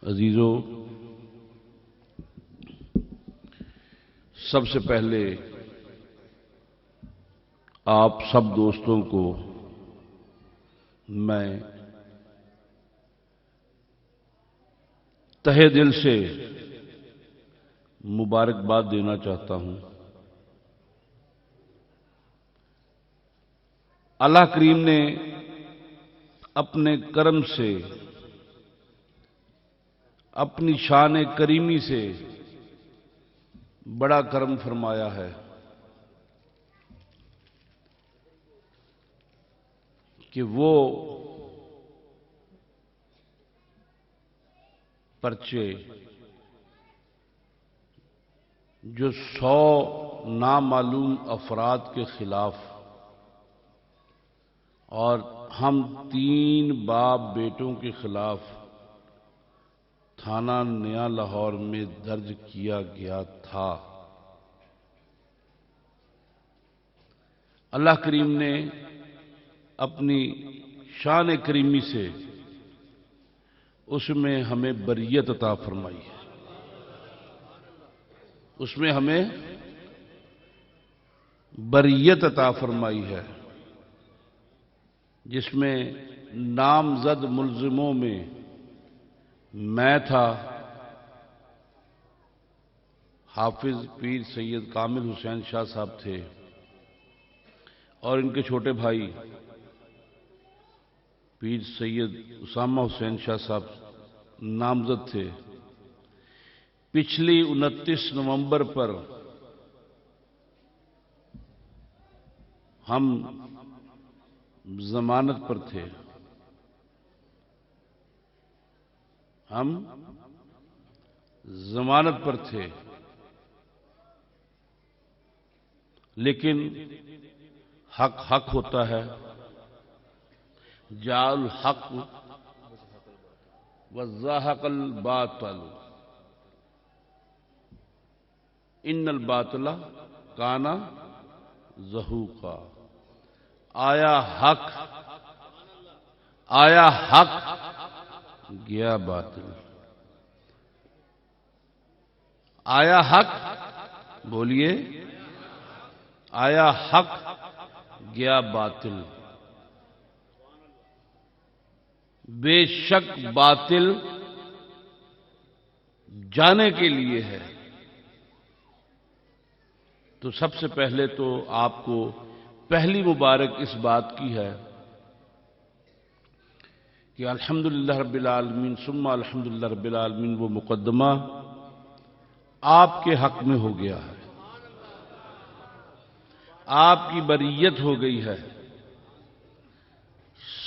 عزیزو، سب سے پہلے آپ سب دوستوں کو میں تہہ دل سے مبارکباد دینا چاہتا ہوں۔ اللہ کریم نے اپنے کرم سے، اپنی شان کریمی سے بڑا کرم فرمایا ہے کہ وہ پرچے جو 100 نامعلوم افراد کے خلاف اور ہم 3 باپ بیٹوں کے خلاف تھانہ نیا لاہور میں درج کیا گیا تھا، اللہ کریم نے اپنی شان کریمی سے اس میں ہمیں بریت عطا فرمائی ہے، اس میں ہمیں بریت عطا فرمائی ہے، جس میں نامزد ملزموں میں میں تھا، حافظ پیر سید کامل حسین شاہ صاحب تھے اور ان کے چھوٹے بھائی پیر سید اسامہ حسین شاہ صاحب نامزد تھے۔ پچھلی 29 نومبر پر ہم ضمانت پر تھے، ہم ضمانت پر تھے، لیکن حق حق ہوتا ہے، جاء الحق وزهق الباطل ان الباطل کان زہوقا۔ آیا حق گیا باطل، آیا حق، بولیے، آیا حق گیا باطل، بے شک باطل جانے کے لیے ہے۔ تو سب سے پہلے تو آپ کو پہلی مبارک اس بات کی ہے کہ الحمدللہ رب العالمین ثم الحمدللہ رب العالمین وہ مقدمہ آپ کے حق میں ہو گیا ہے، آپ کی بریت ہو گئی ہے۔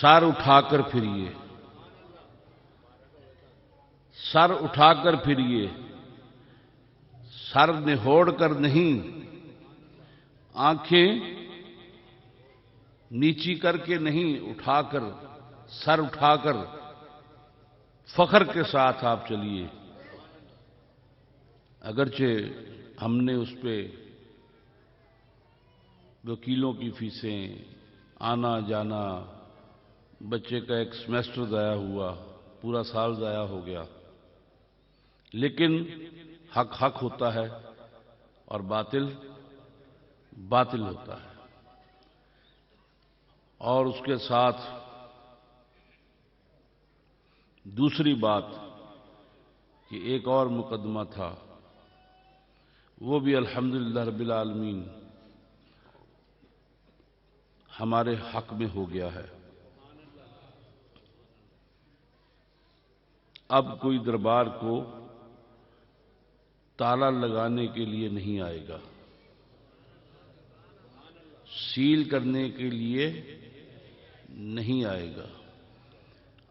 سر اٹھا کر پھریے، سر اٹھا کر پھریے، سر نہوڑ کر نہیں، آنکھیں نیچی کر کے نہیں، اٹھا کر، سر اٹھا کر فخر کے ساتھ آپ چلیے۔ اگرچہ ہم نے اس پہ وکیلوں کی فیسیں، آنا جانا، بچے کا ایک سیمسٹر ضائع ہوا، پورا سال ضائع ہو گیا، لیکن حق حق ہوتا ہے اور باطل باطل ہوتا ہے۔ اور اس کے ساتھ دوسری بات کہ ایک اور مقدمہ تھا، وہ بھی الحمدللہ رب العالمین ہمارے حق میں ہو گیا ہے۔ اب کوئی دربار کو تالا لگانے کے لیے نہیں آئے گا، سیل کرنے کے لیے نہیں آئے گا۔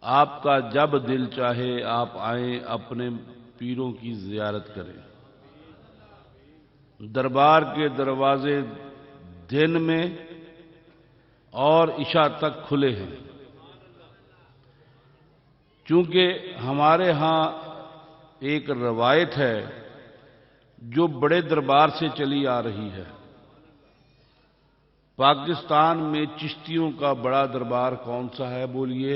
آپ کا جب دل چاہے آپ آئیں، اپنے پیروں کی زیارت کریں۔ دربار کے دروازے دن میں اور عشاء تک کھلے ہیں، چونکہ ہمارے ہاں ایک روایت ہے جو بڑے دربار سے چلی آ رہی ہے۔ پاکستان میں چشتیوں کا بڑا دربار کون سا ہے؟ بولیے،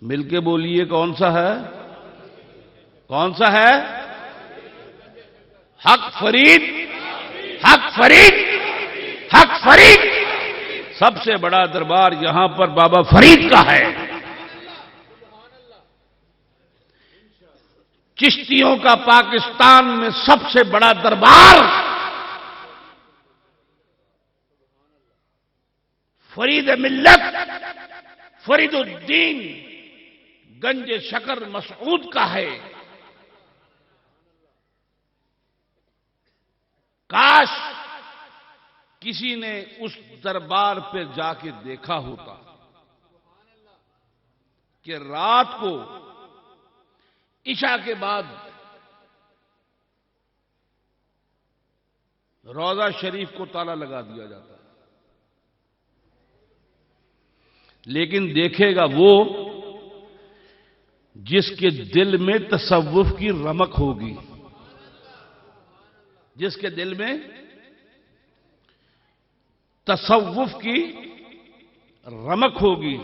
مل کے بولیے کون سا ہے؟ کون سا ہے؟ حق فرید، حق فرید، حق فرید۔ سب سے بڑا دربار یہاں پر بابا فرید کا ہے۔ چشتیوں کا پاکستان میں سب سے بڑا دربار فرید ملت، فرید الدین گنج شکر مسعود کا ہے۔ کاش کسی نے اس دربار پہ جا کے دیکھا ہوتا کہ رات کو عشاء کے بعد روضہ شریف کو تالا لگا دیا جاتا ہے، لیکن دیکھے گا وہ جس کے دل میں تصوف کی رمق ہوگی، جس کے دل میں تصوف کی رمق ہوگی،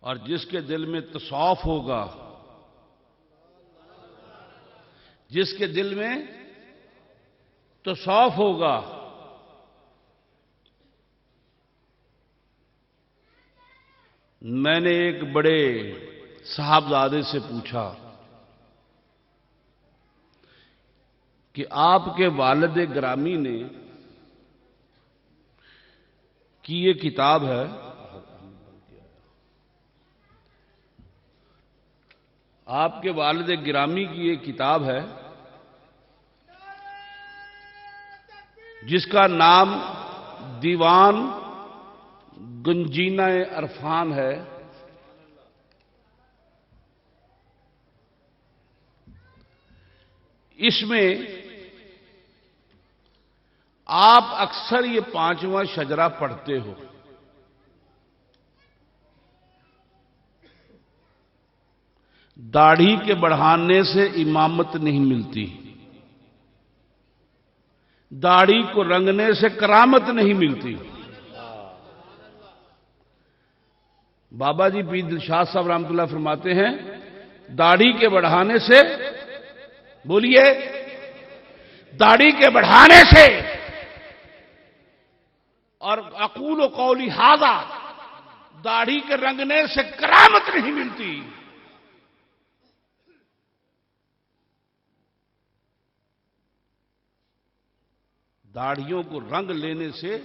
اور جس کے دل میں تصوف ہوگا، جس کے دل میں تصوف ہوگا، میں نے ایک بڑے صاحبزادے سے پوچھا کہ آپ کے والد گرامی نے کی یہ کتاب ہے، آپ کے والد گرامی کی یہ کتاب ہے جس کا نام دیوان گنجینہ عرفان ہے۔ اس میں آپ اکثر یہ 5واں شجرہ پڑھتے ہو۔ داڑھی کے بڑھانے سے امامت نہیں ملتی، داڑھی کو رنگنے سے کرامت نہیں ملتی۔ بابا جی پیر دلشاد صاحب رحمۃ اللہ فرماتے ہیں داڑھی کے بڑھانے سے، بولیے، داڑھی کے بڑھانے سے اور اقول و قولی ھذا، داڑھی کے رنگنے سے کرامت نہیں ملتی۔ داڑھیوں کو رنگ لینے سے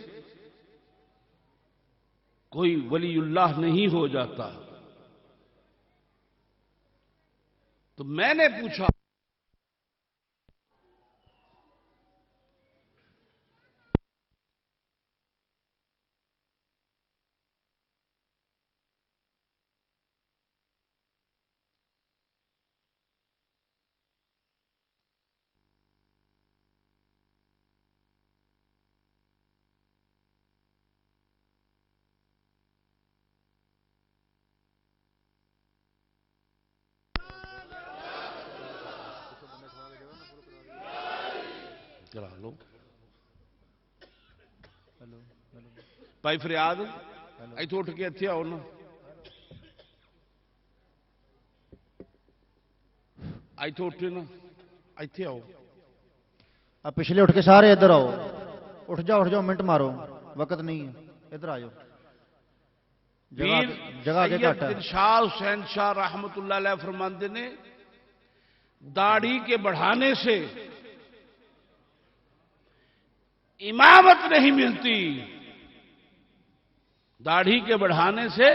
کوئی ولی اللہ نہیں ہو جاتا۔ تو میں نے پوچھا لو بھائی فریاد اتوں اٹھ کے اتنے آؤ نا، اتوں اٹھے نا، اتنے آؤ۔ اب پچھلے اٹھ کے سارے ادھر آؤ، اٹھ جاؤ منٹ مارو، وقت نہیں ہے، ادھر آ جاؤ، جگہ آگے گھٹ ہے۔ شاہ حسین شاہ رحمت اللہ علیہ فرماندے نے داڑھی کے بڑھانے سے امامت نہیں ملتی، داڑھی کے بڑھانے سے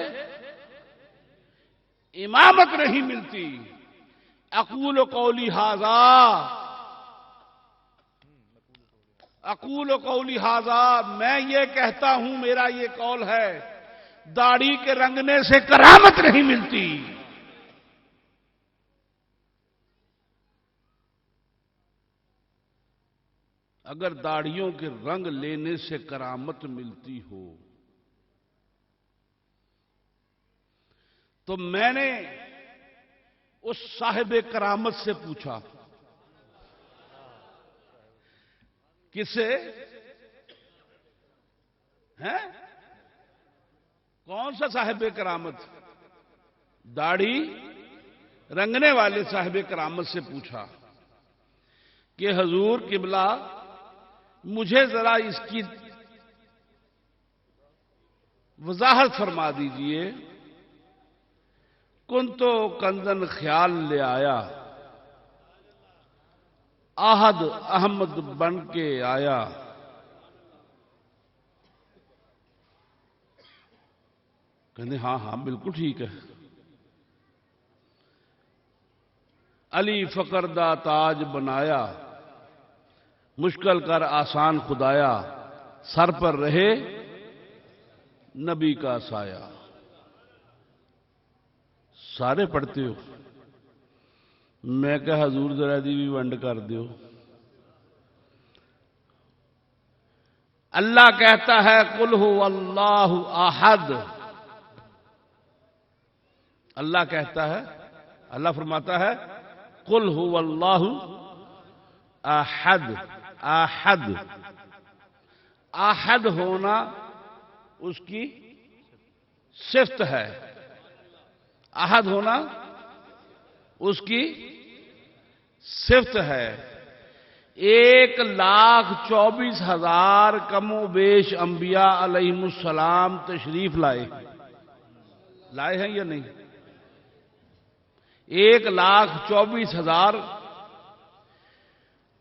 امامت نہیں ملتی۔ اقول قولی ھذا، اقول قولی ھذا، میں یہ کہتا ہوں، میرا یہ قول ہے، داڑھی کے رنگنے سے کرامت نہیں ملتی۔ اگر داڑھیوں کے رنگ لینے سے کرامت ملتی ہو تو میں نے اس صاحب کرامت سے پوچھا، کس سے؟ ہیں؟ کون سا صاحب کرامت؟ داڑھی رنگنے والے صاحب کرامت سے پوچھا کہ حضور قبلہ مجھے ذرا اس کی وضاحت فرما دیجئے. کن تو کنزن خیال لے آیا، آہد احمد بن کے آیا. کہنے ہاں ہاں بالکل ٹھیک ہے. علی فقر دا تاج بنایا، مشکل کر آسان خدایا. سر پر رہے نبی کا سایہ. سارے پڑھتے ہو؟ میں کہ حضور ذرا دی بھی ونڈ کر دیو. اللہ کہتا ہے قل هو اللہ احد. اللہ کہتا ہے، اللہ فرماتا ہے قل هو اللہ احد. احد احد ہونا اس کی صفت ہے. احد ہونا اس کی صفت ہے. 1,24,000 کم و بیش انبیاء علیہم السلام تشریف لائے ہیں یا نہیں؟ 1,24,000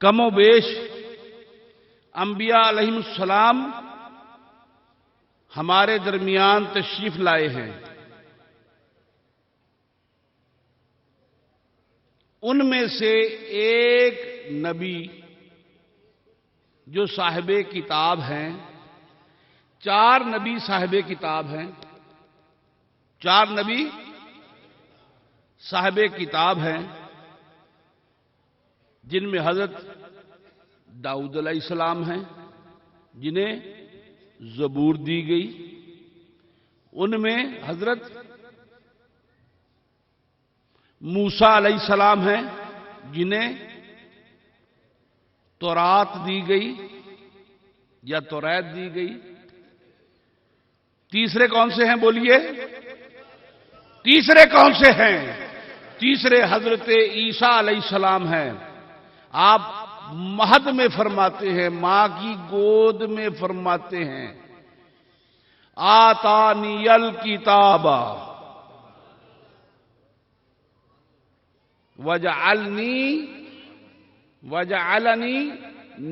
کم و بیش انبیاء علیہم السلام ہمارے درمیان تشریف لائے ہیں. ان میں سے ایک نبی جو صاحب کتاب ہیں، 4 نبی صاحب کتاب ہیں. 4 نبی صاحب کتاب ہیں جن میں حضرت داؤد علیہ السلام ہیں جنہیں زبور دی گئی. ان میں حضرت موسیٰ علیہ السلام ہیں جنہیں تورات دی گئی یا توریت دی گئی. تیسرے کون سے ہیں بولیے؟ تیسرے کون سے ہیں؟ تیسرے حضرت عیسیٰ علیہ السلام ہیں. آپ مہد میں فرماتے ہیں، ماں کی گود میں فرماتے ہیں آتانی الکتاب وجعلنی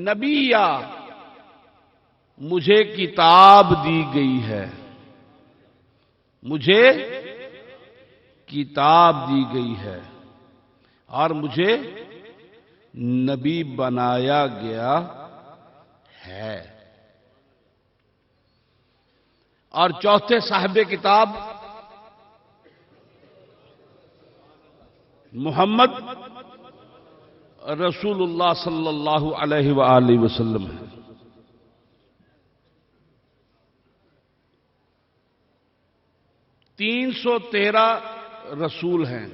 نبیا. مجھے کتاب دی گئی ہے، مجھے کتاب دی گئی ہے اور مجھے نبی بنایا گیا ہے. اور چوتھے صاحب کتاب محمد رسول اللہ صلی اللہ علیہ وآلہ وسلم ہے. 313 رسول ہیں.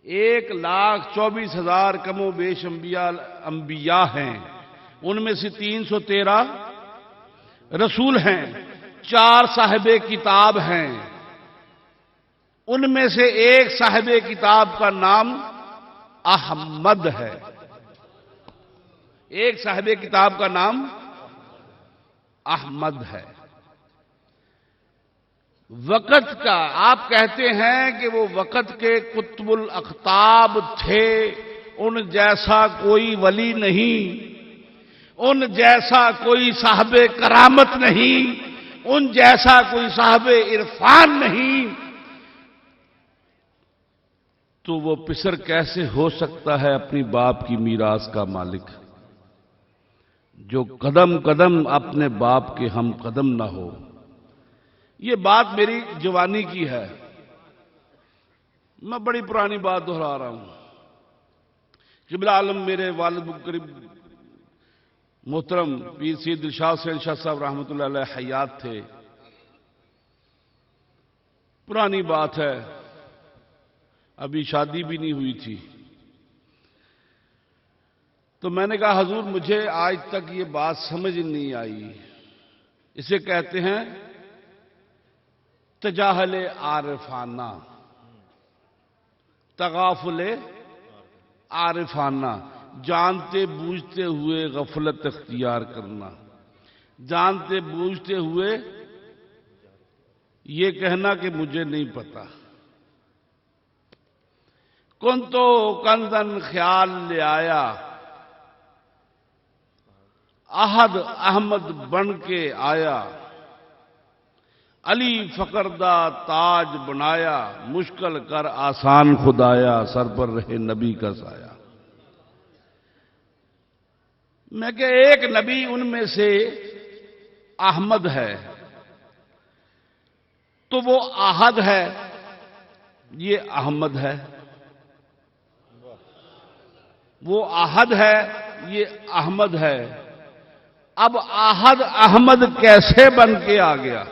1,24,000 کم و بیش انبیاء ہیں. ان میں سے 313 رسول ہیں. 4 صاحب کتاب ہیں. ان میں سے ایک صاحب کتاب کا نام احمد ہے. ایک صاحب کتاب کا نام احمد ہے. وقت کا آپ کہتے ہیں کہ وہ وقت کے قطب الاقطاب تھے، ان جیسا کوئی ولی نہیں، ان جیسا کوئی صاحب کرامت نہیں، ان جیسا کوئی صاحب عرفان نہیں. تو وہ پسر کیسے ہو سکتا ہے اپنی باپ کی میراث کا مالک، جو قدم قدم اپنے باپ کے ہم قدم نہ ہو. یہ بات میری جوانی کی ہے، میں بڑی پرانی بات دہرا رہا ہوں. قبلہ عالم میرے والد قریب محترم پیر سید دلشاد حسین شاہ صاحب رحمۃ اللہ علیہ حیات تھے. پرانی بات ہے، ابھی شادی بھی نہیں ہوئی تھی. تو میں نے کہا حضور مجھے آج تک یہ بات سمجھ نہیں آئی. اسے کہتے ہیں تجاہل عارفانہ، تغافل عارفانہ، جانتے بوجھتے ہوئے غفلت اختیار کرنا، جانتے بوجھتے ہوئے یہ کہنا کہ مجھے نہیں پتا۔ کن تو کندن خیال لے آیا، احد احمد بن کے آیا، علی فقردہ تاج بنایا، مشکل کر آسان خدایا، سر پر رہے نبی کا سایہ۔ میں کہ ایک نبی ان میں سے احمد ہے، تو وہ احد ہے، یہ احمد ہے۔ وہ احد ہے، یہ احمد ہے۔ اب احد احمد کیسے بن کے آ گیا؟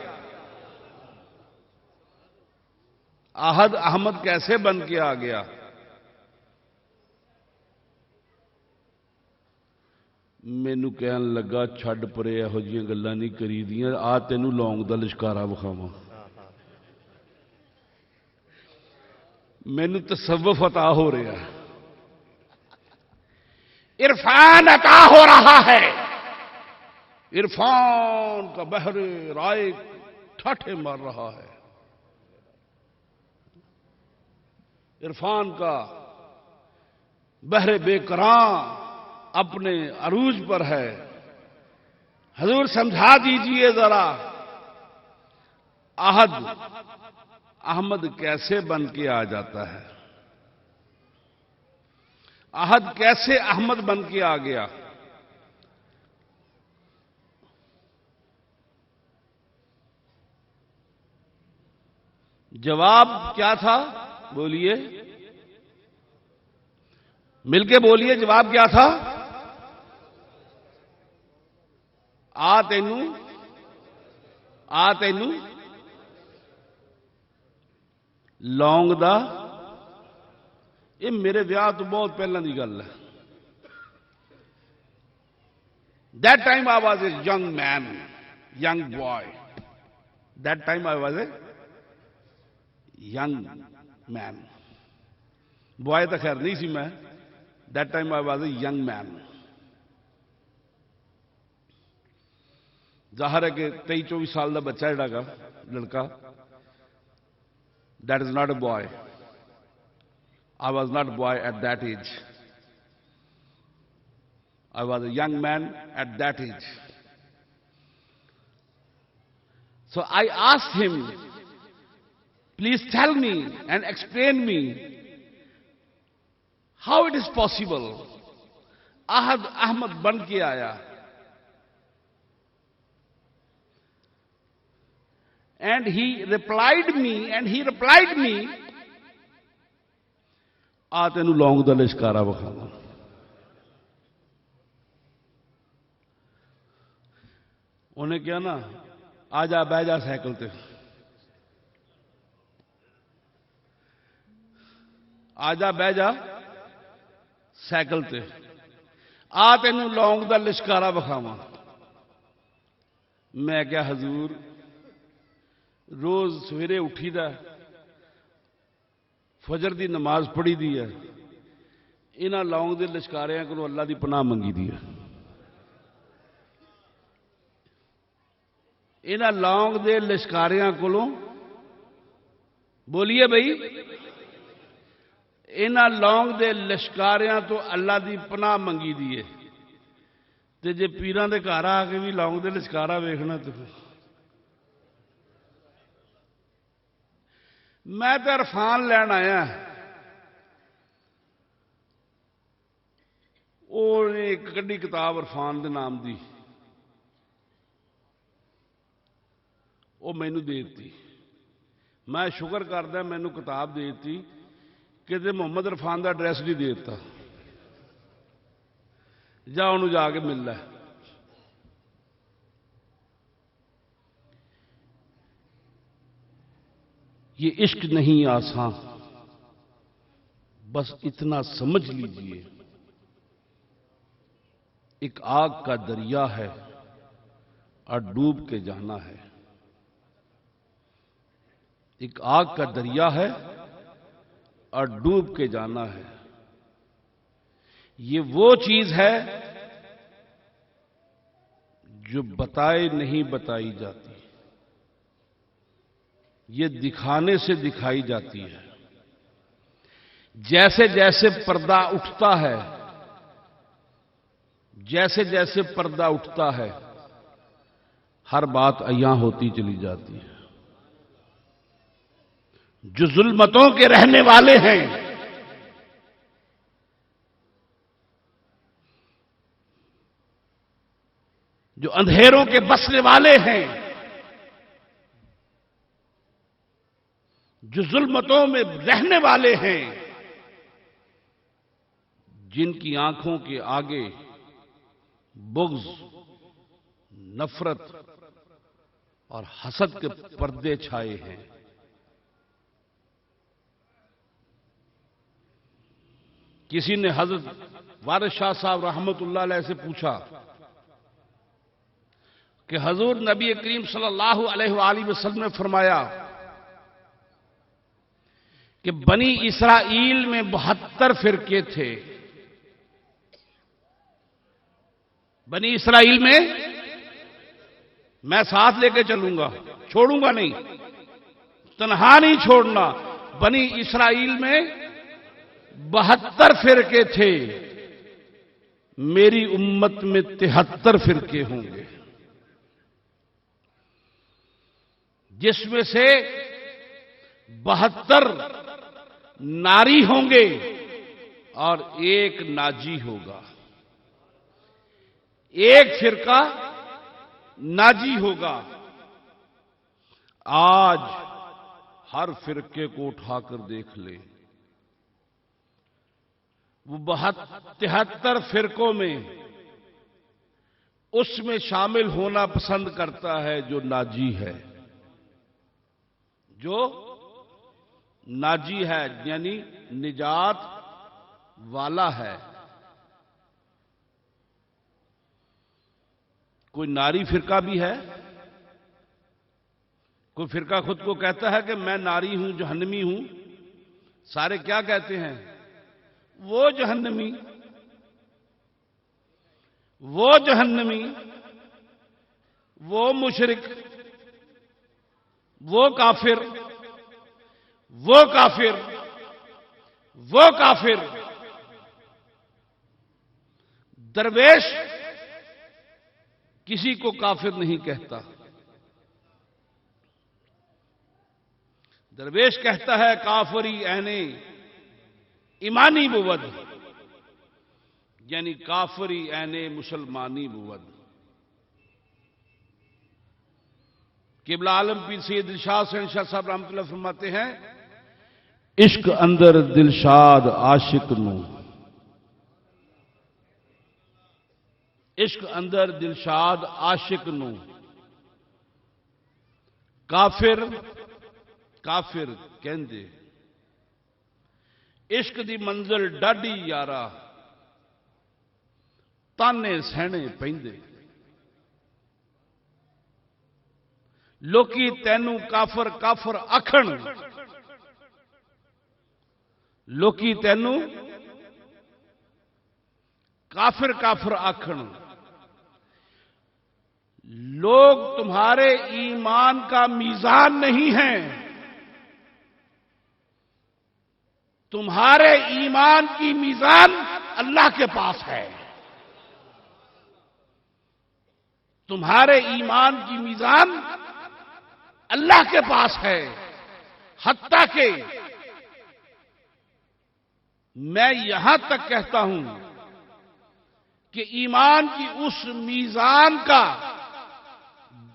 احد احمد کیسے بن کے آ گیا؟ مینوں کہن لگا چھڈ پرے یہو جیاں گلاں نہیں کری دیاں، آ تینوں لونگ دا لشکارا وکھاواں۔ مینوں تصوف عطا ہو رہا ہے، عرفان عطا ہو رہا ہے، عرفان کا بحر رائے ٹھاٹھے مار رہا ہے، عرفان کا بحر بے کراں اپنے عروج پر ہے۔ حضور سمجھا دیجئے ذرا، احد احمد کیسے بن کے آ جاتا ہے؟ احد کیسے احمد بن کے آ گیا؟ جواب کیا تھا؟ بولیے، مل کے بولیے، جواب کیا تھا؟ آ تینوں لونگ دا، یہ میرے ویاہ تو بہت پہلے کی گل ہے۔ That time I was a young man, young boy. That time I was a young man. Boy تو خیر نہیں سی میں۔ That time I was a young man. ظاہر ہے کہ 23-24 سال کا بچہ جڑا گا لڑکا، that is not a boy. I was not a boy at that age. I was a young man at that age. So I asked him, please tell me and explain me how it is possible Ahad Ahmad ban ke aaya. And he replied me, آ تینوں لونگ دا لشکارا وکھاواں۔ انہیں کیا نا، آ جا بہ جا cycle تے، آ جا بہ جا سائیکل تے، آ تینوں لونگ دا لشکارا وکھاواں۔ میں کیا حضور، روز سویرے اٹھی دا، فجر دی نماز پڑھی دی ہے، انہاں لونگ دے لشکاریاں کو اللہ دی پناہ منگی دی ہے۔ انہاں لونگ دے لشکاریاں کو بولیے بھائی، انہاں لونگ دے لشکاریاں تو اللہ دی پناہ منگی دی ہے، تے جے پیراں دے گھر آ کے بھی لونگ دے لشکارا ویکھنا تو میں تو عرفان لین آیا۔ وہ ایک کڈی کتاب عرفان دے نام دی، وہ مینو دے دیتی۔ میں شکر کردا مینو کتاب دے دیتی کہ محمد عرفان دا ایڈریس نہیں دے دیتا، جا انہوں جا کے مل لے۔ یہ عشق نہیں آسان، بس اتنا سمجھ لیجئے، ایک آگ کا دریا ہے اور ڈوب کے جانا ہے۔ ایک آگ کا دریا ہے اور ڈوب کے جانا ہے. یہ وہ چیز ہے جو بتائے نہیں بتائی جاتی، یہ دکھانے سے دکھائی جاتی ہے. جیسے جیسے پردہ اٹھتا ہے، جیسے جیسے پردہ اٹھتا ہے، ہر بات عیاں ہوتی چلی جاتی ہے. جو ظلمتوں کے رہنے والے ہیں، جو اندھیروں کے بسنے والے ہیں، جو ظلمتوں میں رہنے والے ہیں، جن کی آنکھوں کے آگے بغض، نفرت اور حسد کے پردے چھائے ہیں، کسی نے حضرت وارث شاہ صاحب رحمت اللہ علیہ سے پوچھا کہ حضور نبی کریم صلی اللہ علیہ وآلہ وسلم نے فرمایا کہ بنی اسرائیل میں 72 فرقے تھے. بنی اسرائیل میں ساتھ لے کے چلوں گا، چھوڑوں گا نہیں، تنہا نہیں چھوڑنا. بنی اسرائیل میں 72 فرقے تھے، میری امت میں 73 فرقے ہوں گے، جس میں سے 72 ناری ہوں گے اور ایک ناجی ہوگا. ایک فرقہ ناجی ہوگا. آج ہر فرقے کو اٹھا کر دیکھ لیں، وہ 73 فرقوں میں اس میں شامل ہونا پسند کرتا ہے جو ناجی ہے. جو ناجی ہے یعنی نجات والا ہے. کوئی ناری فرقہ بھی ہے، کوئی فرقہ خود کو کہتا ہے کہ میں ناری ہوں، جہنمی ہوں. سارے کیا کہتے ہیں؟ وہ جہنمی، وہ جہنمی، وہ مشرک، وہ کافر، وہ کافر، وہ کافر. درویش کسی کو کافر نہیں کہتا. درویش کہتا ہے کافری اینے ایمانی بود، یعنی کافری اینے مسلمانی بود. قبلہ عالم پیر سید دلشاد حسین شاہ صاحب رحمۃ اللہ فرماتے ہیں، عشق اندر دلشاد عاشق نو، عشق اندر دلشاد عاشق نو، کافر کافر کہندے. عشق دی منزل ڈاڈی یارا، تانے سہنے پیندے. لوکی تینوں کافر کافر آکھن، لوکی تینوں کافر کافر آکھن. لوگ تمہارے ایمان کا میزان نہیں ہیں، تمہارے ایمان کی میزان اللہ کے پاس ہے. تمہارے ایمان کی میزان اللہ کے پاس ہے. حتیٰ کہ میں یہاں تک کہتا ہوں کہ ایمان کی اس میزان کا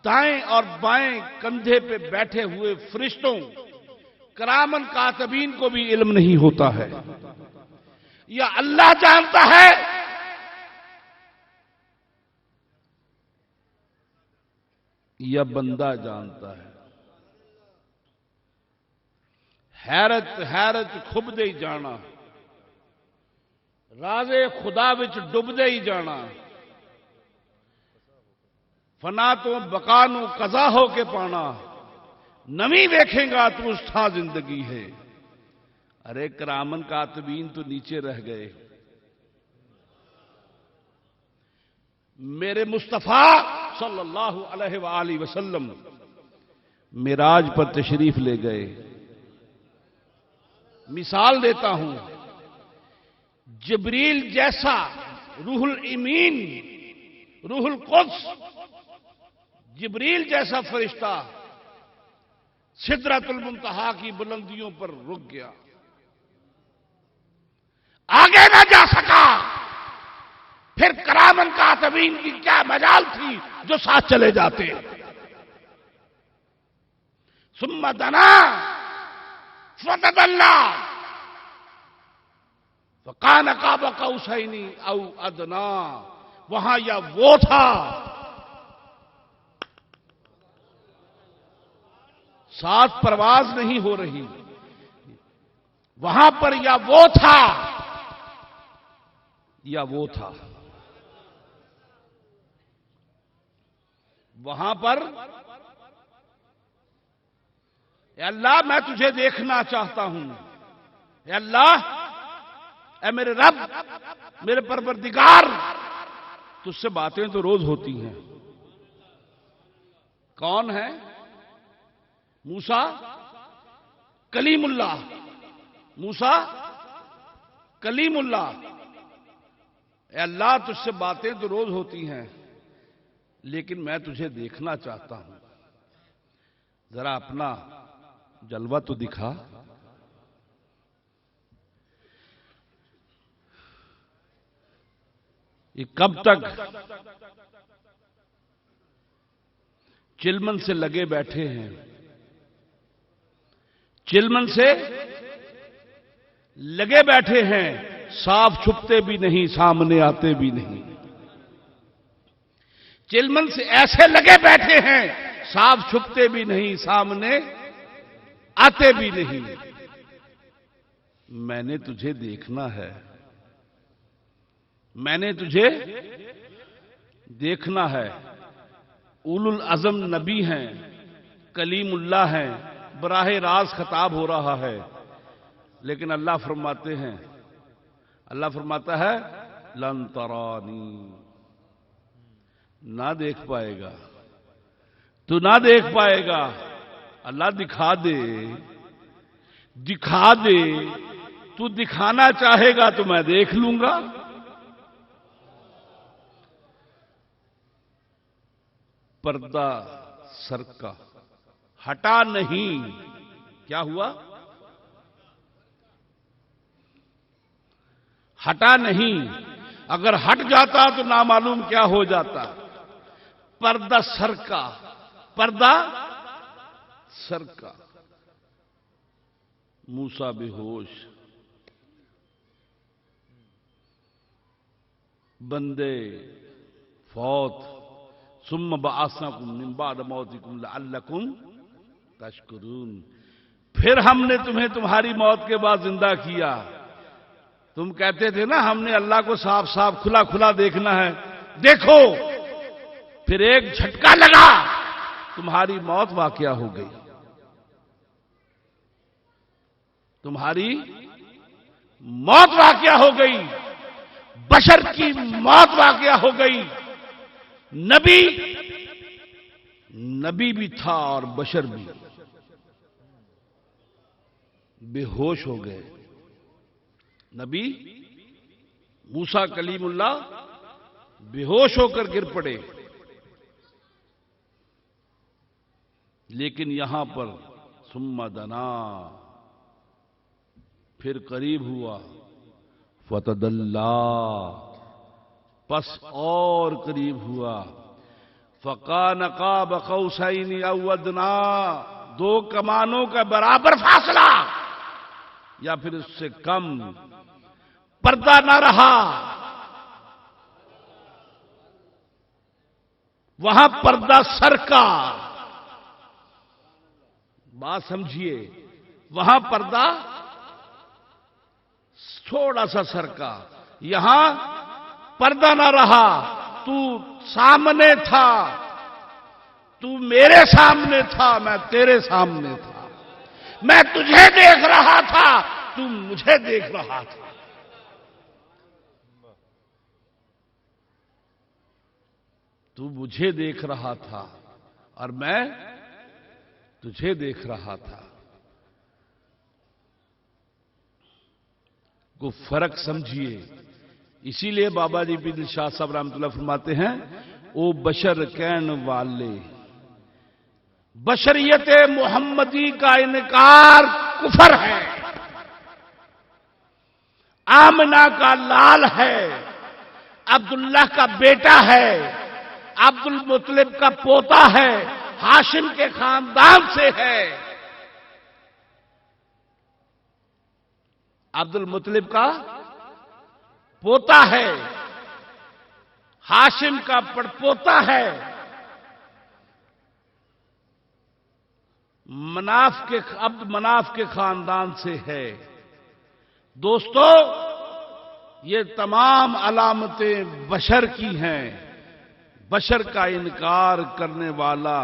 دائیں اور بائیں کندھے پہ بیٹھے ہوئے فرشتوں کرامن کاتبین کو بھی علم نہیں ہوتا ہے. یا اللہ جانتا ہے یا بندہ جانتا ہے. حیرت حیرت کھب دے جانا، راز خدا وچ ڈب دے ہی جانا. فنا تو بقا نو قضا ہو کے پانا، نمی دیکھیں گا تو اس تھا زندگی ہے. ارے کرامن کاتبین تو نیچے رہ گئے. میرے مصطفیٰ صلی اللہ علیہ وآلہ وسلم معراج پر تشریف لے گئے. مثال دیتا ہوں، جبریل جیسا روح الامین، روح القدس، جبریل جیسا فرشتہ سدرۃ المنتہا کی بلندیوں پر رک گیا، آگے نہ جا سکا. پھر کرامن کاتبین کی کیا مجال تھی جو ساتھ چلے جاتے. ثم دنا فتدلی فکان قاب قوسین او ادنا. وہاں یا وہ تھا، ساتھ پرواز نہیں ہو رہی، وہاں پر یا وہ تھا یا وہ تھا. وہاں پر اے اللہ میں تجھے دیکھنا چاہتا ہوں، اے اللہ، اے میرے رب، میرے پروردگار، تجھ سے باتیں تو روز ہوتی ہیں. کون ہے؟ موسیٰ کلیم اللہ. موسیٰ کلیم اللہ. اے اللہ تجھ سے باتیں تو روز ہوتی ہیں، لیکن میں تجھے دیکھنا چاہتا ہوں، ذرا اپنا جلوہ تو دکھا. یہ کب تک چلمن سے لگے بیٹھے ہیں، چلمن سے لگے بیٹھے ہیں، صاف چھپتے بھی نہیں، سامنے آتے بھی نہیں. چلمن سے ایسے لگے بیٹھے ہیں، صاف چھپتے بھی نہیں، سامنے آتے بھی نہیں. میں نے تجھے دیکھنا ہے، میں نے تجھے دیکھنا ہے. اولو العزم نبی ہیں، کلیم اللہ ہیں، براہ راست خطاب ہو رہا ہے، لیکن اللہ فرماتے ہیں، اللہ فرماتا ہے لن ترانی، نہ دیکھ پائے گا، تو نہ دیکھ پائے گا. اللہ دکھا دے، دکھا دے. تو دکھانا چاہے گا تو میں دیکھ لوں گا. پردہ سر کا ہٹا نہیں. کیا ہوا؟ ہٹا نہیں. اگر ہٹ جاتا تو نامعلوم کیا ہو جاتا. پردہ سر کا، پردہ سر کا. موسیٰ بے ہوش، بندے فوت. ثم بعثناکم من بعد موتکم لعلکم تشکرون. پھر ہم نے تمہیں تمہاری موت کے بعد زندہ کیا. تم کہتے تھے نا ہم نے اللہ کو صاف صاف کھلا کھلا دیکھنا ہے، دیکھو. پھر ایک جھٹکا لگا، تمہاری موت واقعہ ہو گئی. تمہاری موت واقعہ ہو گئی، بشر کی موت واقعہ ہو گئی. نبی بھی تھا اور بشر بھی بے ہوش ہو گئے. نبی موسیٰ کلیم اللہ بے ہوش ہو کر گر پڑے. لیکن یہاں پر ثم دنا، پھر قریب ہوا. فتدلی، پس اور قریب ہوا. فکان قاب قوسین او ادنا، دو کمانوں کا برابر فاصلہ یا پھر اس سے کم. پردہ نہ رہا، وہاں پردہ سر کا. بات سمجھیے، وہاں پردہ تھوڑا سا سر کا. یہاں پردہ نہ رہا، تو سامنے تھا، تو میرے سامنے تھا، میں تیرے سامنے تھا، میں تجھے دیکھ رہا تھا، تو مجھے دیکھ رہا تھا۔ تو مجھے دیکھ رہا تھا اور میں تجھے دیکھ رہا تھا۔ کو فرق سمجھیے۔ اسی لیے بابا جی پیر شاہ صاحب رحمۃ اللہ فرماتے ہیں او بشر کہن والے، بشریت محمدی کا انکار کفر ہے، آمنہ کا لال ہے، عبداللہ کا بیٹا ہے، عبد المطلب کا پوتا ہے، ہاشم کے خاندان سے ہے، عبد المطلب کا پوتا ہے، ہاشم کا پڑپوتا ہے، عبد مناف کے خاندان سے ہے۔ دوستو، یہ تمام علامتیں بشر کی ہیں۔ بشر کا انکار کرنے والا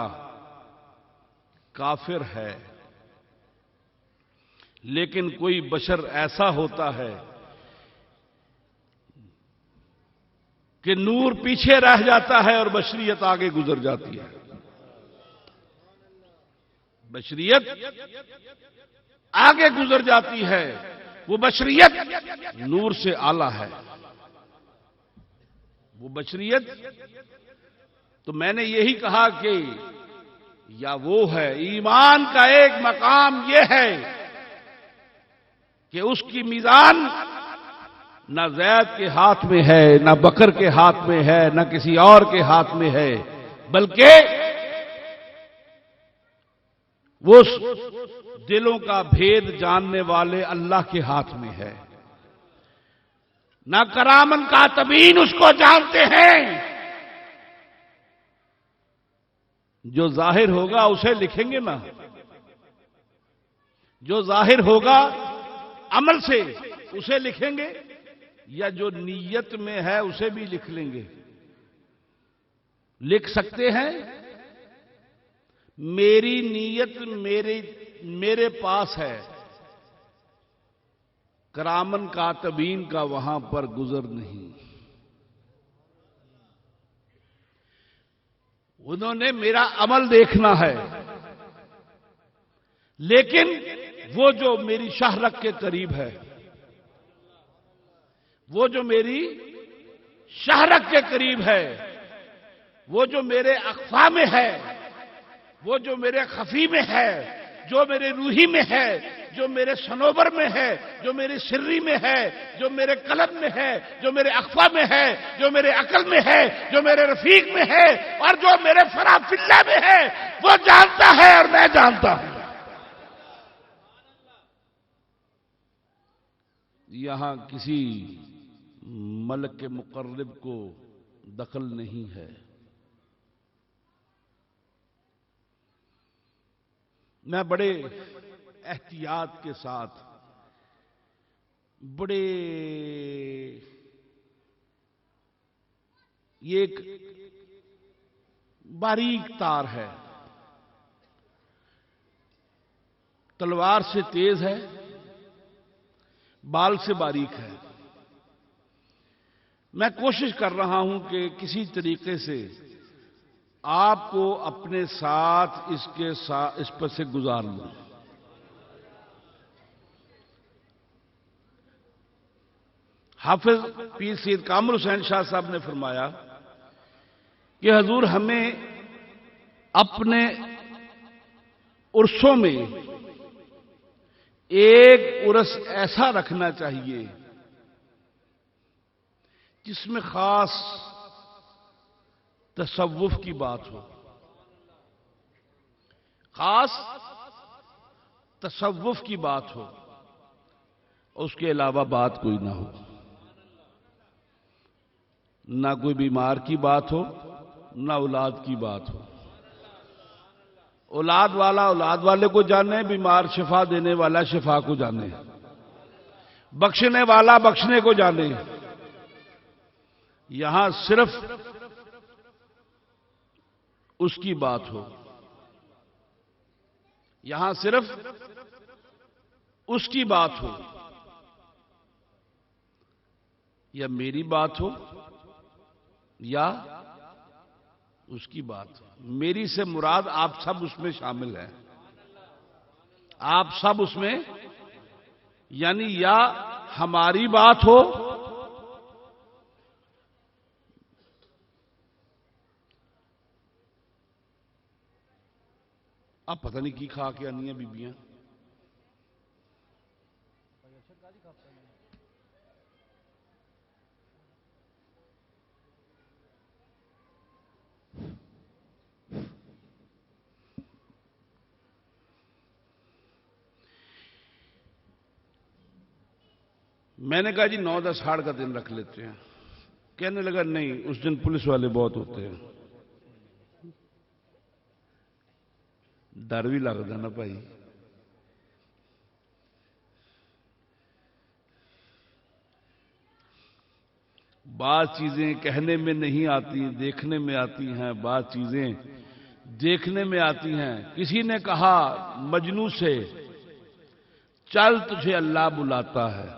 کافر ہے، لیکن کوئی بشر ایسا ہوتا ہے کہ نور پیچھے رہ جاتا ہے اور بشریت آگے گزر جاتی ہے۔ بشریت آگے گزر جاتی ہے، وہ بشریت نور سے اعلی ہے۔ وہ بشریت، تو میں نے یہی کہا کہ یا وہ ہے، ایمان کا ایک مقام یہ ہے کہ اس کی میزان نہ زید کے ہاتھ میں ہے، نہ بکر کے ہاتھ میں ہے، نہ کسی اور کے ہاتھ میں ہے، بلکہ وہ دلوں کا بھید جاننے والے اللہ کے ہاتھ میں ہے۔ نہ کرامن کاتبین اس کو جانتے ہیں، جو ظاہر ہوگا اسے لکھیں گے نا، جو ظاہر ہوگا عمل سے اسے لکھیں گے، یا جو نیت میں ہے اسے بھی لکھ لیں گے؟ لکھ سکتے ہیں؟ میری نیت میرے پاس ہے، کرامن کاتبین کا وہاں پر گزر نہیں۔ انہوں نے میرا عمل دیکھنا ہے، لیکن وہ جو میری شہرت کے قریب ہے، وہ جو میری شہرت کے قریب ہے، وہ جو میرے اخفا میں ہے، وہ جو میرے خفی میں ہے، جو میرے روحی میں ہے، جو میرے صنوبر میں ہے، جو میرے سری میں ہے، جو میرے قلب میں ہے، جو میرے اخفا میں ہے، جو میرے عقل میں ہے، جو میرے رفیق میں ہے، اور جو میرے فرافلہ میں ہے، وہ جانتا ہے اور میں جانتا ہوں۔ یہاں کسی ملک کے مقرب کو دخل نہیں ہے۔ میں بڑے احتیاط کے ساتھ، بڑے یہ ایک باریک تار ہے، تلوار سے تیز ہے، بال سے باریک ہے۔ میں کوشش کر رہا ہوں کہ کسی طریقے سے آپ کو اپنے ساتھ اس پر سے گزار لوں۔ حافظ پیر سید کامل حسین شاہ صاحب نے فرمایا کہ حضور ہمیں اپنے عرسوں میں ایک عرس ایسا رکھنا چاہیے جس میں خاص تصوف کی بات ہو، خاص تصوف کی بات ہو، اس کے علاوہ بات کوئی نہ ہو، نہ کوئی بیمار کی بات ہو، نہ اولاد کی بات ہو۔ اولاد والا اولاد والے کو جانے، بیمار شفا دینے والا شفا کو جانے، بخشنے والا بخشنے کو جانے۔ یہاں صرف اس کی بات ہو، یہاں صرف اس کی بات ہو، یا میری بات ہو یا اس کی بات ہو۔ میری سے مراد آپ سب اس میں شامل ہیں، آپ سب اس میں، یعنی یا ہماری بات ہو اب پتہ نہیں کی کھا کے آنی ہیں بیبیاں، میں نے کہا جی 9-10 ہاڑ کا دن رکھ لیتے ہیں، کہنے لگا نہیں اس دن پولیس والے بہت ہوتے ہیں۔ ڈر بھی لگتا نا بھائی، بعض چیزیں کہنے میں نہیں آتی، دیکھنے میں آتی ہیں، بعض چیزیں دیکھنے میں آتی ہیں۔ کسی نے کہا مجنوں سے، چل تجھے اللہ بلاتا ہے،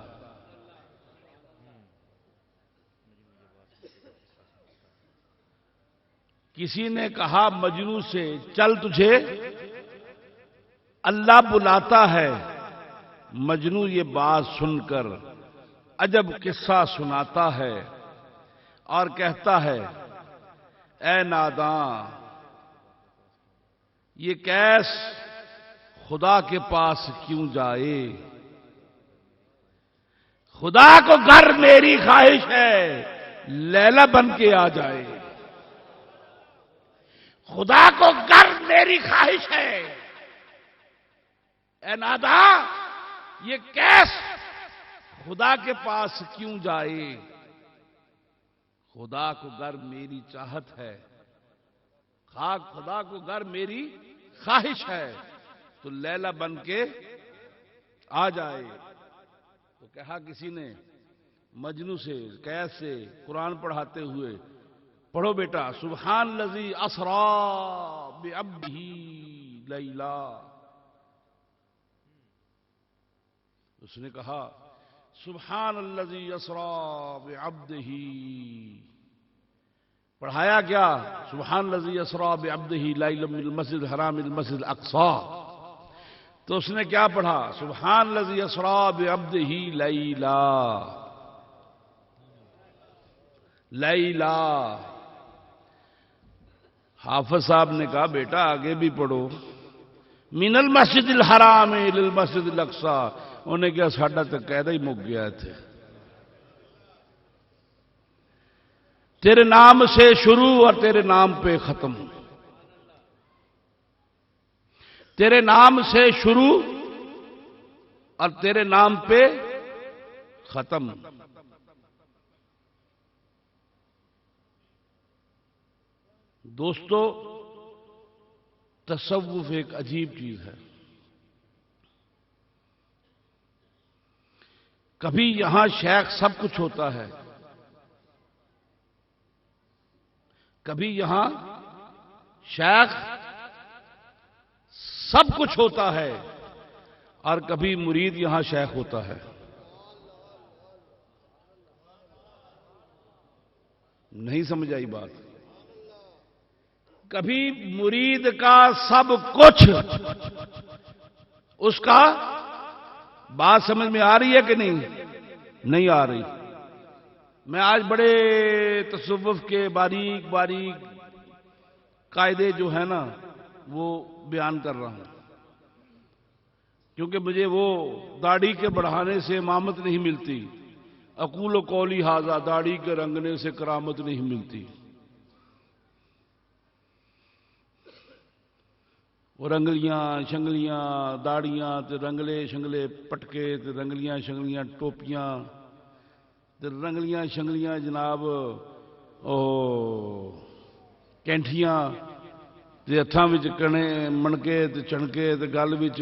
کسی نے کہا مجنوں سے چل تجھے اللہ بلاتا ہے۔ مجنوں یہ بات سن کر عجب قصہ سناتا ہے اور کہتا ہے اے ناداں، یہ کیس خدا کے پاس کیوں جائے، خدا کو گر میری خواہش ہے لیلا بن کے آ جائے، خدا کو گر میری خواہش ہے اے ناداں، یہ کیس خدا کے پاس کیوں جائے، خدا کو گر میری چاہت ہے، خدا کو گر میری خواہش ہے تو لیلا بن کے آ جائے۔ تو کہا کسی نے مجنوں سے، کیسے قرآن پڑھاتے ہوئے، پڑھو بیٹا، سبحان الذی اسرا بعبدہ لیلا۔ اس نے کہا سبحان الذی اسرا بعبدہ، پڑھایا کیا؟ سبحان الذی اسرا بعبدہ لیلا من المسجد الحرام الى المسجد الاقصی۔ تو اس نے کیا پڑھا؟ سبحان الذی اسرا بعبدہ لیلا، لیلا۔ حافظ صاحب نے کہا بیٹا آگے بھی پڑھو، من المسجد الحرام الى المسجد الاقصی۔ انہیں کیا ساڈا تو قاعدہ ہی مک گیا تھے، تیرے نام سے شروع اور تیرے نام پہ ختم، تیرے نام سے شروع اور تیرے نام پہ ختم۔ دوستو، تصوف ایک عجیب چیز ہے۔ کبھی یہاں شیخ سب کچھ ہوتا ہے، کبھی یہاں شیخ سب کچھ ہوتا ہے اور کبھی مرید یہاں شیخ ہوتا ہے۔ نہیں سمجھ آئی بات؟ کبھی مرید کا سب کچھ، اس کا بات سمجھ میں آ رہی ہے کہ نہیں آ رہی؟ میں آج بڑے تصوف کے باریک باریک قاعدے جو ہیں نا وہ بیان کر رہا ہوں، کیونکہ مجھے وہ داڑھی کے بڑھانے سے امامت نہیں ملتی، اقول و قولی ھذا، داڑھی کے رنگنے سے کرامت نہیں ملتی۔ وہ رنگلیاں شنگلیاں داڑیاں تے رنگلے شنگلے پٹکے تے رنگلیاں شنگلیاں ٹوپیاں تے رنگلیاں شنگلیاں جناب کینٹھیاں تے ہتھاں وچ کنے منکے تے چنکے تے گل وچ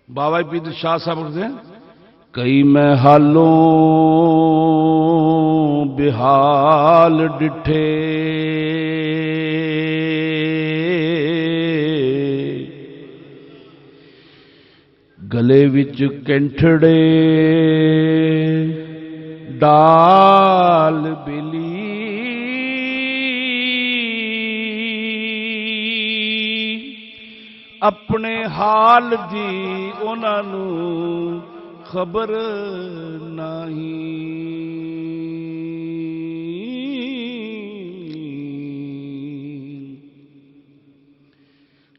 بابا پیر شاہ صاحب اٹھتے ہیں، کئی میں حالوں بحال ڈٹھے گلے وچ کینٹڑے ڈال بلی اپنے حال دی انہاں نوں خبر نہیں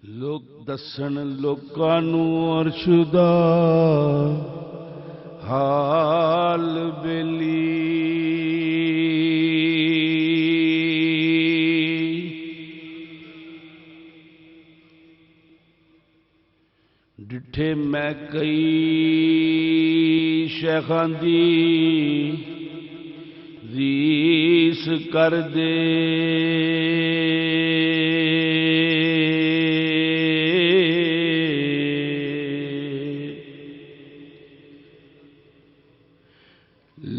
لوگ دسن لوکاں نوں عرش دا حال بیلی ڈٹھے میں کئی شیخاں دی ریس کر دے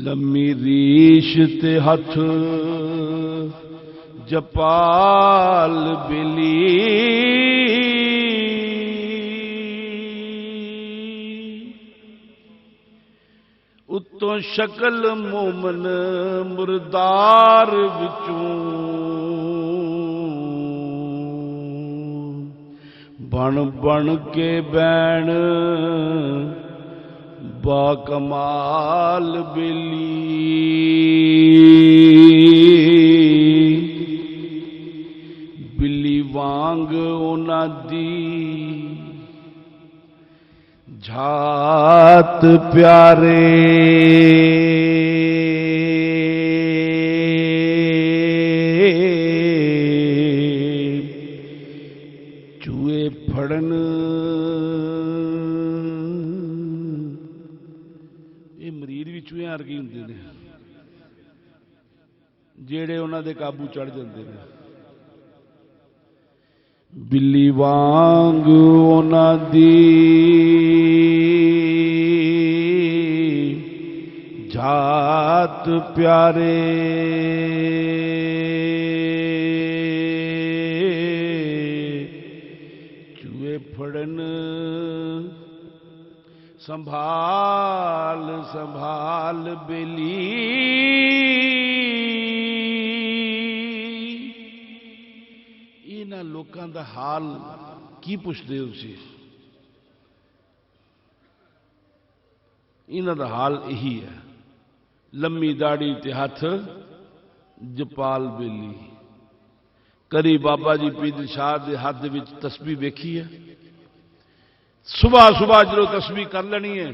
لمی ریش تے ہتھ جپال بلی اتوں شکل مومن مردار وچوں بن بن کے بین با کمال بلی بلی وانگ انہاں دی جھات پیارے چوہے پھڑن یہ مرید بھی چوہے ورگے ہوندے نے جیڑے انہاں دے قابو چڑھ جاندے نے بلی وانگ انہاں دی جھات پیارے چوہے پھڑن سنبھال سنبھال بیلی انہاں لوکاں دا حال کی پوچھدے ہو سی انہاں دا حال یہی ہے لمی داڑھی تے ہاتھ جپال بیلی کری بابا جی پیر شاہ دے ہاتھ وچ تسبیح ویکھی ہے صبح صبح جدوں تسبیح کر لینی ہے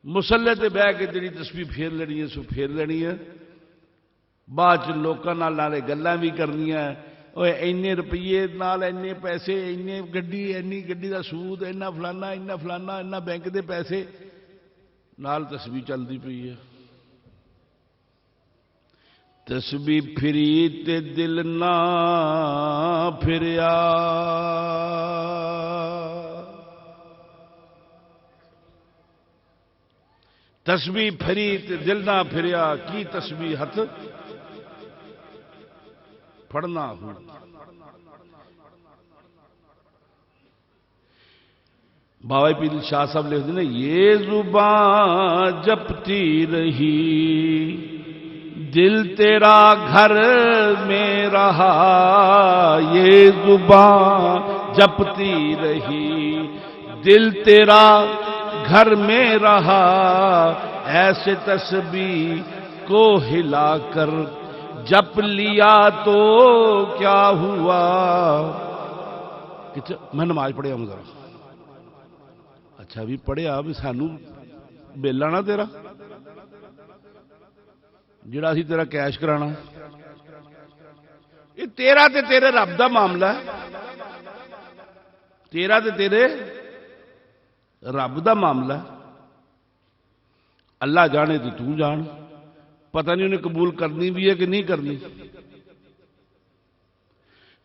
مسلے تے بہ کے جڑی تسبیح پھیر لینی ہے سو پھیر لینی ہے بعد چ لوکاں نال نالے گلاں بھی کرنیاں اوے اینے روپیے نال اینے پیسے اینے گڈی اینی گڈی دا سود اینا فلانا اینا بینک دے پیسے نال تسبیح چلدی پئی ہے تسبیح پھری تے دل نہ پھریا تسبیح پھری تے دل نہ پھریا کی تسبیح ہاتھ پڑھنا ہوں بابا پیر شاہ صاحب لکھتے ہیں یہ زبان جپتی رہی دل تیرا گھر میں رہا یہ زبان جپتی رہی دل تیرا گھر میں رہا ایسے تسبیح کو ہلا کر جپ لیا تو کیا ہوا میں نماز پڑھیا ہوں ذرا اچھا بھی پڑھیا بھی سانو بیلا نہ تیرا جڑا سی تیرا کیش کرانا یہ تیرا تے تیرے رب دا معاملہ ہے تیرا تے تیرے رب دا معاملہ ہے اللہ جانے تو جان پتہ نہیں انہیں قبول کرنی بھی ہے کہ نہیں کرنی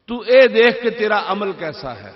تو اے دیکھ کہ تیرا عمل کیسا ہے